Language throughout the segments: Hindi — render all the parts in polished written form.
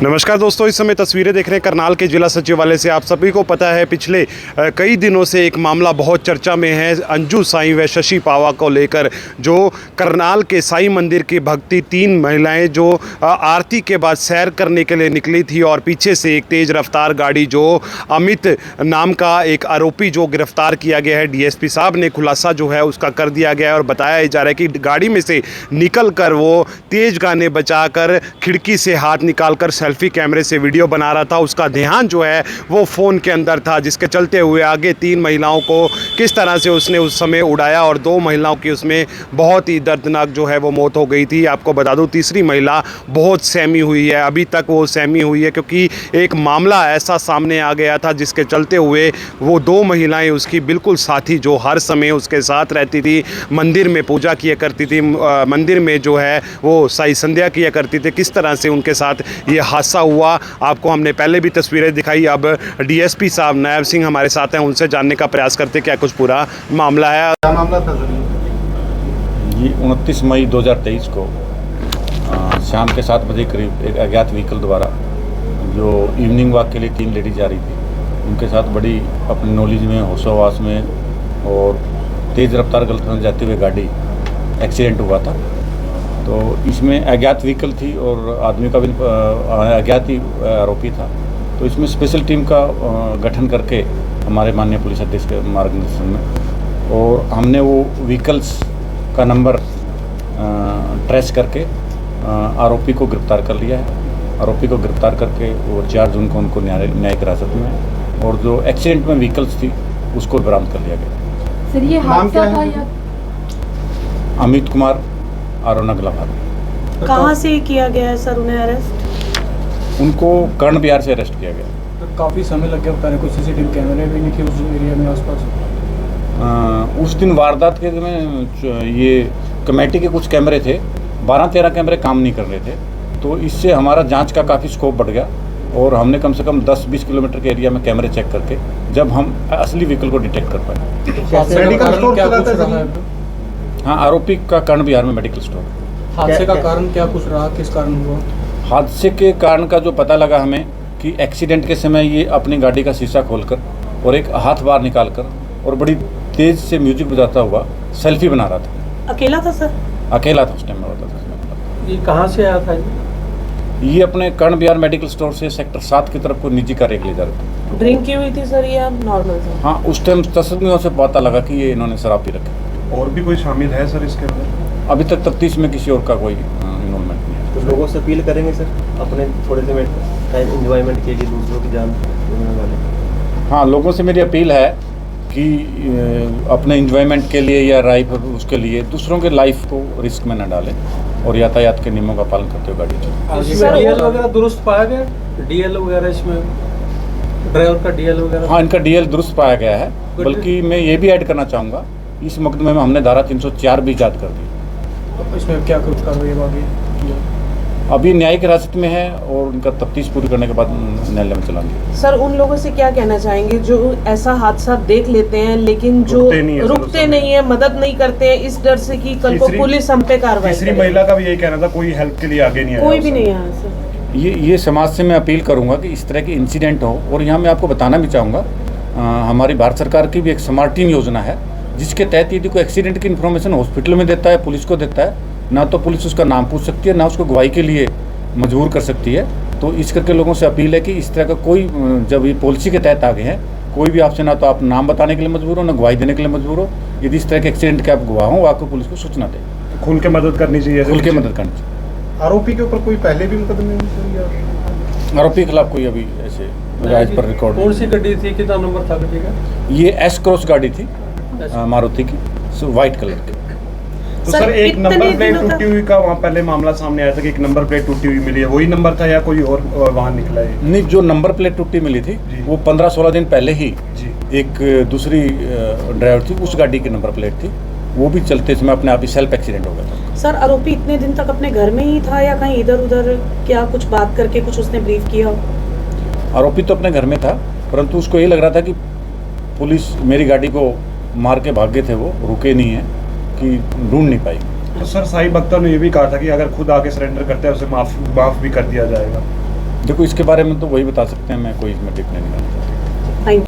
नमस्कार दोस्तों, इस समय तस्वीरें देख रहे हैं करनाल के जिला सचिवालय से। आप सभी को पता है पिछले कई दिनों से एक मामला बहुत चर्चा में है अंजू साईं व शशि पावा को लेकर। जो करनाल के साईं मंदिर की भक्ति 3 महिलाएं जो आरती के बाद सैर करने के लिए निकली थी और पीछे से एक तेज़ रफ्तार गाड़ी जो अमित नाम का एक आरोपी जो गिरफ्तार किया गया है, डीएसपी साहब ने खुलासा जो है उसका कर दिया गया है और बताया जा रहा है कि गाड़ी में से निकल कर वो तेज़ गाने बजाकर खिड़की से हाथ निकाल कर सेल्फी कैमरे से वीडियो बना रहा था। उसका ध्यान जो है वो फ़ोन के अंदर था, जिसके चलते हुए आगे 3 महिलाओं को किस तरह से उसने उस समय उड़ाया और 2 महिलाओं की उसमें बहुत ही दर्दनाक जो है वो मौत हो गई थी। आपको बता दूं तीसरी महिला बहुत सहमी हुई है, अभी तक वो सहमी हुई है क्योंकि एक मामला ऐसा सामने आ गया था जिसके चलते हुए वो 2 महिलाएं उसकी बिल्कुल साथी जो हर समय उसके साथ रहती थी, मंदिर में पूजा किया करती थी, मंदिर में जो है वो साई संध्या किया करती थी, किस तरह से उनके साथ ये हादसा हुआ आपको हमने पहले भी तस्वीरें दिखाई। अब डीएसपी साहब नायब सिंह हमारे साथ हैं, उनसे जानने का प्रयास करते क्या कुछ पूरा मामला है। क्या मामला था सर? ये 29 मई 2023 को शाम के 7 बजे करीब एक अज्ञात व्हीकल द्वारा जो इवनिंग वॉक के लिए 3 लेडीज जा रही थी, उनके साथ बड़ी अपनी नॉलेज में होशोहवास में और तेज़ रफ्तार गलत में जाते हुए गाड़ी एक्सीडेंट हुआ था। तो इसमें अज्ञात व्हीकल थी और आदमी का भी अज्ञात ही आरोपी था। तो इसमें स्पेशल टीम का गठन करके हमारे माननीय पुलिस अधीक्षक के मार्गदर्शन में और हमने वो व्हीकल्स का नंबर ट्रेस करके आरोपी को गिरफ्तार कर लिया है। आरोपी को गिरफ्तार करके वो 4 जून को उनको न्यायिक हिरासत में और जो एक्सीडेंट में व्हीकल्स थी उसको बरामद कर लिया गया। सर ये हादसा था या अमित कुमार आरोनगलाबाद। कहाँ से किया गया है सर उन्हें अरेस्ट? उनको कर्ण बिहार से अरेस्ट किया गया। तो काफ़ी समय लग गया, बता रहे कुछ सीसीटीवी कैमरे भी नहीं थे उस एरिया में आसपास। उस दिन वारदात के में ये कमेटी के कुछ कैमरे थे, 12-13 कैमरे काम नहीं कर रहे थे। तो इससे हमारा जांच का काफ़ी स्कोप बढ़ गया और हमने कम से कम 10-20 किलोमीटर के एरिया में कैमरे चेक करके जब हम असली व्हीकल को डिटेक्ट कर पाए। हाँ, आरोपी का कर्ण बिहार में मेडिकल स्टोर। हादसे का कारण क्या कुछ रहा, किस कारण हुआ? हादसे के कारण का जो पता लगा हमें कि एक्सीडेंट के समय ये अपनी गाड़ी का शीशा खोलकर और एक हाथ बाहर निकालकर और बड़ी तेज से म्यूजिक बजाता हुआ सेल्फी बना रहा था। अकेला था सर? अकेला था उस टाइम में होता था। ये कहाँ से आया था? ये अपने कर्ण बिहार मेडिकल स्टोर से सेक्टर 7 की तरफ को निजी कार्य के लिए जा रहे थे। ड्रिंक की हुई थी सर या नॉर्मल था? हाँ, उस टाइम तस्वीरों से पता लगा कि ये इन्होंने शराब पी रखी। और भी कोई शामिल है सर इसके अंदर? अभी तक तफ्तीश में किसी और का कोई इन्वॉल्वमेंट नहीं है। कुछ लोगों से अपील करेंगे सर अपने थोड़े से टाइम एंजॉयमेंट के लिए दूसरों की जान लेने वाले? हाँ, लोगों से मेरी अपील है कि अपने एंजॉयमेंट के लिए या राइफ उसके लिए दूसरों के लाइफ को रिस्क में न डालें और यातायात के नियमों का पालन करते हुए गाड़ी चलाएं। डीएल वगैरह दुरुस्त पाया गया? डीएल वगैरह इसमें ड्राइवर का डीएल वगैरह? हाँ, इनका डीएल दुरुस्त पाया गया है। बल्कि मैं ये भी ऐड करना चाहूँगा, इस मुकदमे में हमने धारा 304 भी ईजाद कर दी। तो इसमें क्या कुछ कार्रवाई आगे? अभी न्यायिक हिरासत में है और उनका तफ्तीश पूरी करने के बाद न्यायालय में चलाएंगे। सर उन लोगों से क्या कहना चाहेंगे जो ऐसा हादसा देख लेते हैं लेकिन जो रुकते नहीं है, मदद नहीं करते हैं इस डर से कि कल को पुलिस हम पे कार्रवाई? तीसरी महिला का भी यही कहना था, कोई हेल्प के लिए आगे नहीं आया। कोई भी नहीं आया सर। ये समाज से मैं अपील करूंगा कि इस तरह की इंसिडेंट हो। और यहाँ मैं आपको बताना भी चाहूँगा, हमारी भारत सरकार की भी एक स्मार्ट टीम योजना है जिसके तहत यदि कोई एक्सीडेंट की इन्फॉर्मेशन हॉस्पिटल में देता है, पुलिस को देता है, ना तो पुलिस उसका नाम पूछ सकती है, ना उसको गवाही के लिए मजबूर कर सकती है। तो इस करके लोगों से अपील है कि इस तरह का कोई, जब ये पॉलिसी के तहत आगे हैं, कोई भी आपसे ना तो आप नाम बताने के लिए मजबूर हो, ना गवाही देने के लिए मजबूर हो। यदि इस तरह के एक्सीडेंट के आप गवाह हो, आपको पुलिस को सूचना दें। खुल के मदद करनी चाहिए, खुल के मदद करनी चाहिए। आरोपी के ऊपर कोई पहले भी मुकदमे या आरोपी के खिलाफ कोई अभी ऐसे राज पर रिकॉर्ड? कौन सी गाड़ी थी, कितना नंबर था गाड़ी का? ये एस क्रॉस गाड़ी थी मारुति की, वाइट कलर की। तो सर एक नंबर प्लेट टूटी हुई का वहाँ पहले मामला सामने आया था कि एक नंबर प्लेट टूटी हुई मिली है, वही नंबर था या कोई और वाहन निकला है? नहीं, जो नंबर प्लेट टूटी मिली थी वो 15-16 दिन पहले ही एक दूसरी ड्राइवर थी, उस गाड़ी की नंबर प्लेट थी, वो भी चलते समय अपने आप ही सेल्फ एक्सीडेंट हो गया था। सर आरोपी इतने दिन तक अपने घर में ही था या कहीं इधर उधर, क्या कुछ बात करके कुछ उसने ब्रीफ किया हो? आरोपी तो अपने घर में था, परंतु उसको ये लग रहा था कि पुलिस मेरी गाड़ी को मार के भाग गए थे, वो रुके नहीं है कि ढूंढ नहीं पाई। तो सर साईं भक्तों ने ये भी कहा था कि अगर खुद आके सरेंडर करते हैं उसे माफ भी कर दिया जाएगा। देखो, इसके बारे में तो वही बता सकते हैं, मैं कोई इसमें टिप्पणी नहीं करना चाहता।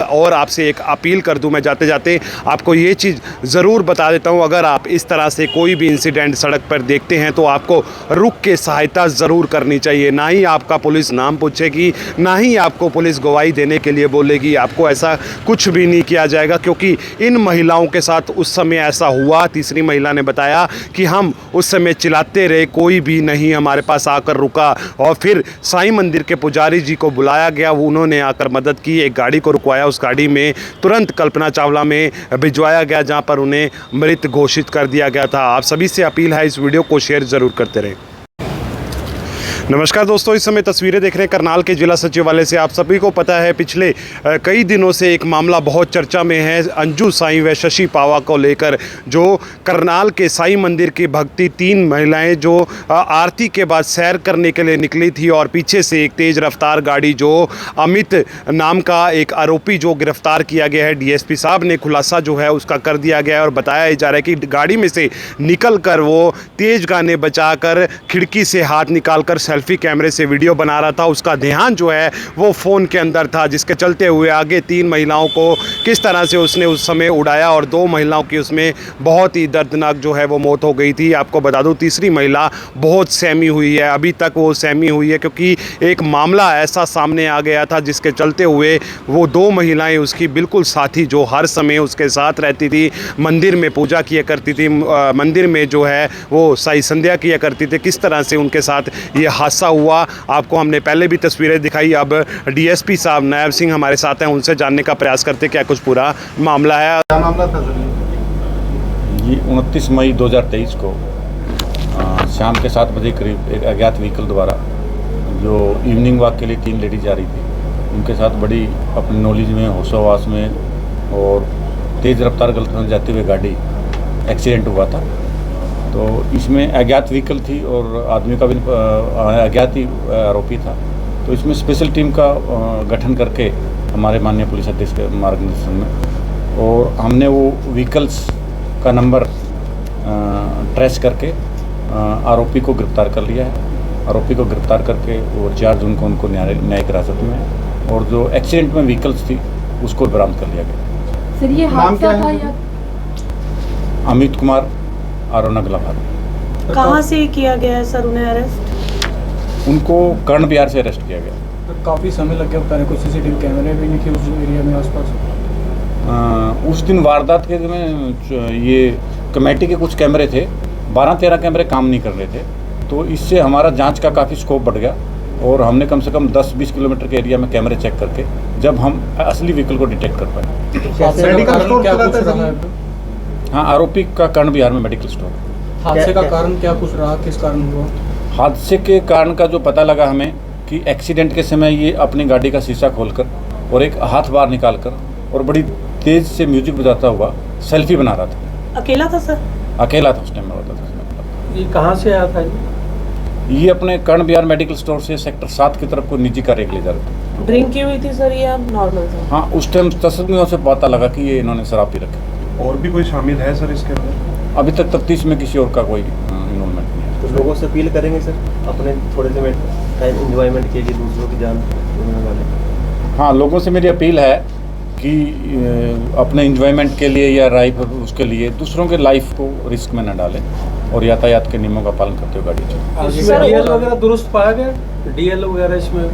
और आपसे एक अपील कर दूं मैं जाते जाते आपको ये चीज़ ज़रूर बता देता हूं, अगर आप इस तरह से कोई भी इंसिडेंट सड़क पर देखते हैं तो आपको रुक के सहायता ज़रूर करनी चाहिए। ना ही आपका पुलिस नाम पूछेगी, ना ही आपको पुलिस गवाही देने के लिए बोलेगी, आपको ऐसा कुछ भी नहीं किया जाएगा, क्योंकि इन महिलाओं के साथ उस समय ऐसा हुआ। तीसरी महिला ने बताया कि हम उस समय चिल्लाते रहे, कोई भी नहीं हमारे पास आकर रुका, और फिर साईं मंदिर के पुजारी जी को बुलाया गया, उन्होंने आकर मदद की, एक गाड़ी को रुकवाया, उस गाड़ी में तुरंत कल्पना चावला में भिजवाया गया जहां पर उन्हें मृत घोषित कर दिया गया था। आप सभी से अपील है, इस वीडियो को शेयर ज़रूर करते रहें। नमस्कार दोस्तों, इस समय तस्वीरें देख रहे हैं करनाल के जिला सचिवालय से। आप सभी को पता है पिछले कई दिनों से एक मामला बहुत चर्चा में है, अंजू साईं व शशि पावा को लेकर, जो करनाल के साईं मंदिर की भक्ति 3 महिलाएं जो आरती के बाद सैर करने के लिए निकली थी, और पीछे से एक तेज़ रफ्तार गाड़ी जो अमित नाम का एक आरोपी जो गिरफ्तार किया गया है, डीएसपी साहब ने खुलासा जो है उसका कर दिया गया है, और बताया जा रहा है कि गाड़ी में से निकल कर वो तेज़ गाने बजाकर खिड़की से हाथ निकाल कर सेल्फी कैमरे से वीडियो बना रहा था। उसका ध्यान जो है वो फ़ोन के अंदर था, जिसके चलते हुए आगे 3 महिलाओं को किस तरह से उसने उस समय उड़ाया, और 2 महिलाओं की उसमें बहुत ही दर्दनाक जो है वो मौत हो गई थी। आपको बता दूं, तीसरी महिला बहुत सहमी हुई है, अभी तक वो सहमी हुई है, क्योंकि एक मामला ऐसा सामने आ गया था जिसके चलते हुए वो 2 महिलाएं उसकी बिल्कुल साथी जो हर समय उसके साथ रहती थी, मंदिर में पूजा किया करती थी, मंदिर में जो है वो साई संध्या किया करती थी, किस तरह से उनके साथ ये हादसा हुआ। आपको हमने पहले भी तस्वीरें दिखाई। अब डीएसपी साहब नायब सिंह हमारे साथ हैं, उनसे जानने का प्रयास करते क्या कुछ पूरा मामला है। क्या मामला था सर? ये 29 मई 2023 को शाम के 7 बजे करीब एक अज्ञात व्हीकल द्वारा जो इवनिंग वॉक के लिए 3 लेडीज जा रही थी, उनके साथ बड़ी अपनी नॉलेज में, होशोवास में और तेज़ रफ्तार गलती में जाते हुए गाड़ी एक्सीडेंट हुआ था। तो इसमें अज्ञात व्हीकल थी और आदमी का भी अज्ञात ही आरोपी था। तो इसमें स्पेशल टीम का गठन करके हमारे माननीय पुलिस अधीक्षक के मार्गदर्शन में, और हमने वो व्हीकल्स का नंबर ट्रेस करके आरोपी को गिरफ्तार कर लिया है। आरोपी को गिरफ्तार करके वो 4 जून को उनको न्यायिक हिरासत में, और जो एक्सीडेंट में व्हीकल्स थी उसको बरामद कर लिया गया। सर ये हादसा था या अमित कुमार आरोना गलाभार। कहाँ से किया गया है सर उन्हें अरेस्ट? उनको कर्ण बिहार से अरेस्ट किया गया। काफ़ी समय लग गया बता रहे, कुछ सीसीटीवी कैमरे भी नहीं थे उस एरिया में आसपास। उस दिन वारदात के में ये कमेटी के कुछ कैमरे थे, 12-13 कैमरे काम नहीं कर रहे थे, तो इससे हमारा जांच का काफ़ी स्कोप बढ़ गया, और हमने कम से कम 10-20 किलोमीटर के एरिया में कैमरे चेक करके जब हम असली व्हीकल को डिटेक्ट कर पाए। मेडिकल स्टोर क्या कुछ रहा है? हाँ, आरोपी का कर्ण बिहार में मेडिकल स्टोर। हादसे का कारण क्या कुछ रहा, किस कारण हुआ? हादसे के कारण का जो पता लगा हमें कि एक्सीडेंट के समय ये अपनी गाड़ी का शीशा खोलकर और एक हाथ बाहर निकालकर और बड़ी तेज से म्यूजिक बजाता हुआ सेल्फी बना रहा था। अकेला था सर? अकेला था उस टाइम में होता था। ये कहाँ से आया था? ये अपने कर्ण बिहार मेडिकल स्टोर से सेक्टर 7 की तरफ को निजी कार्य ले जा रहे थे। ड्रिंक की हुई थी सर या नॉर्मल था? हाँ, उस टाइम तस्वीरों से पता लगा कि ये इन्होंने शराब पी रखी। और भी कोई शामिल है सर इसके अंदर? अभी तक तफ्तीश में किसी और का कोई इन्वॉल्वमेंट नहीं है। तो लोगों से अपील करेंगे सर अपने थोड़े से टाइम एंजॉयमेंट के लिए दूसरों की जान लेने वाले? हाँ, लोगों से मेरी अपील है कि अपने एंजॉयमेंट के लिए या राइफ उसके लिए दूसरों के लाइफ को रिस्क में न डालें, और यातायात के नियमों का पालन करते हुए गाड़ी चलाएं। डीएल वगैरह दुरुस्त पाया गया? डीएल वगैरह इसमें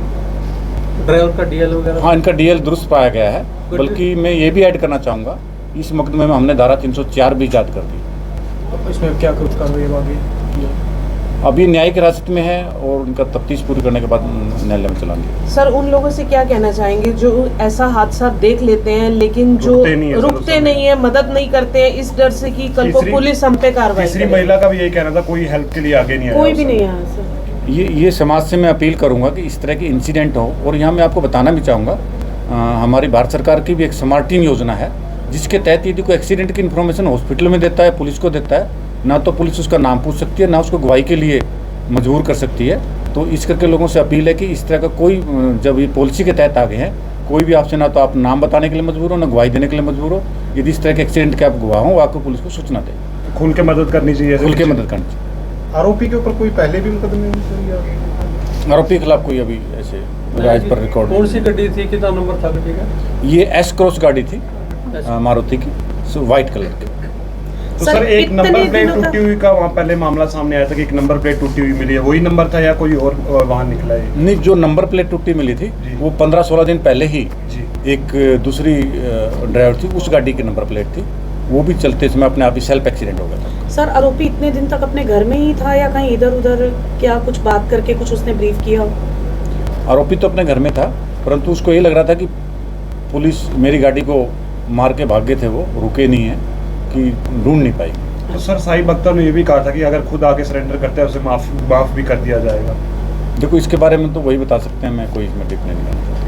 ड्राइवर का डीएल वगैरह? हाँ, इनका डीएल दुरुस्त पाया गया है, बल्कि मैं ये भी ऐड करना चाहूँगा, इस मुकदमे में हमने धारा 304 भी याद कर दी। इसमें क्या कुछ कार्रवाई आगे? अभी न्यायिक हिरासत में है, और उनका तफ्तीश पूरी करने के बाद न्यायालय में चलाएंगे। सर उन लोगों से क्या कहना चाहेंगे जो ऐसा हादसा देख लेते हैं लेकिन जो रुकते नहीं है, मदद नहीं करते हैं, इस डर से कि कल को पुलिस हम पे कार्रवाई करे? तीसरी महिला का भी यही कहना था, कोई हेल्प के लिए आगे नहीं आया। कोई भी नहीं आया सर। ये समाज से मैं अपील करूंगा कि इस तरह की इंसिडेंट हो। और यहाँ मैं आपको बताना भी चाहूँगा, हमारी भारत सरकार की भी एक स्मार्ट टीम योजना है, जिसके तहत यदि कोई एक्सीडेंट की इन्फॉर्मेशन हॉस्पिटल में देता है, पुलिस को देता है, ना तो पुलिस उसका नाम पूछ सकती है, ना उसको गवाही के लिए मजबूर कर सकती है। तो इस करके लोगों से अपील है कि इस तरह का कोई, जब ये पॉलिसी के तहत आ गए हैं, कोई भी आपसे ना तो आप नाम बताने के लिए मजबूर हो, ना गवाही देने के लिए मजबूर हो। यदि इस तरह के एक्सीडेंट के आप गवाह हो, आपको पुलिस को सूचना दें, खुल के मदद करनी चाहिए, खुल के मदद करनी चाहिए। आरोपी के ऊपर कोई पहले भी मुकदमे? आरोपी के खिलाफ कोई अभी ऐसे राज पर रिकॉर्ड कौन सी गड्डी थी, कितना नंबर था गड्डी का? ये एस क्रॉस गाड़ी थी मारुति की, वाइट कलर की। तो सर, सर एक इतने नंबर प्लेट दिनों टूटी हुई का वहाँ पहले मामला सामने आया था कि एक नंबर प्लेट टूटी हुई मिली है, वही नंबर था या कोई और वाहन निकला है? नहीं, जो नंबर प्लेट टूटी मिली थी जी। वो 15-16 दिन पहले ही जी। एक दूसरी ड्राइवर थी, उस गाड़ी की नंबर प्लेट थी, वो भी चलते समय अपने आप ही सेल्फ एक्सीडेंट हो गया था। सर आरोपी इतने दिन तक अपने घर में ही था या कहीं इधर उधर, क्या कुछ बात करके कुछ उसने ब्रीफ किया हो? आरोपी तो अपने घर में था, परंतु उसको ये लग रहा था कि पुलिस मेरी गाड़ी को मार के भाग गए थे, वो रुके नहीं है कि ढूंढ नहीं पाई। तो सर साहिब अख्तर ने ये भी कहा था कि अगर खुद आके सरेंडर करते हैं उसे माफ भी कर दिया जाएगा। देखो, इसके बारे में तो वही बता सकते हैं, मैं कोई इसमें टिप्पणी नहीं करना चाहता।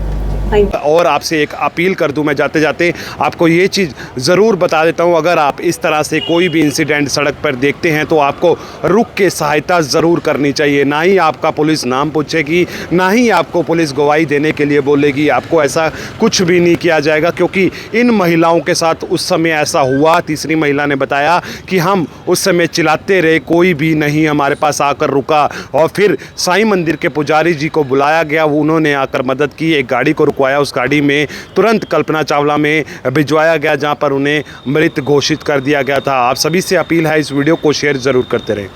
और आपसे एक अपील कर दूं मैं जाते जाते आपको ये चीज़ ज़रूर बता देता हूं, अगर आप इस तरह से कोई भी इंसिडेंट सड़क पर देखते हैं तो आपको रुक के सहायता ज़रूर करनी चाहिए। ना ही आपका पुलिस नाम पूछेगी, ना ही आपको पुलिस गवाही देने के लिए बोलेगी, आपको ऐसा कुछ भी नहीं किया जाएगा, क्योंकि इन महिलाओं के साथ उस समय ऐसा हुआ। तीसरी महिला ने बताया कि हम उस समय चिल्लाते रहे, कोई भी नहीं हमारे पास आकर रुका, और फिर साईं मंदिर के पुजारी जी को बुलाया गया, उन्होंने आकर मदद की, एक गाड़ी को रुकवाया, उस गाड़ी में तुरंत कल्पना चावला में भिजवाया गया जहां पर उन्हें मृत घोषित कर दिया गया था। आप सभी से अपील है इस वीडियो को शेयर ज़रूर करते रहें।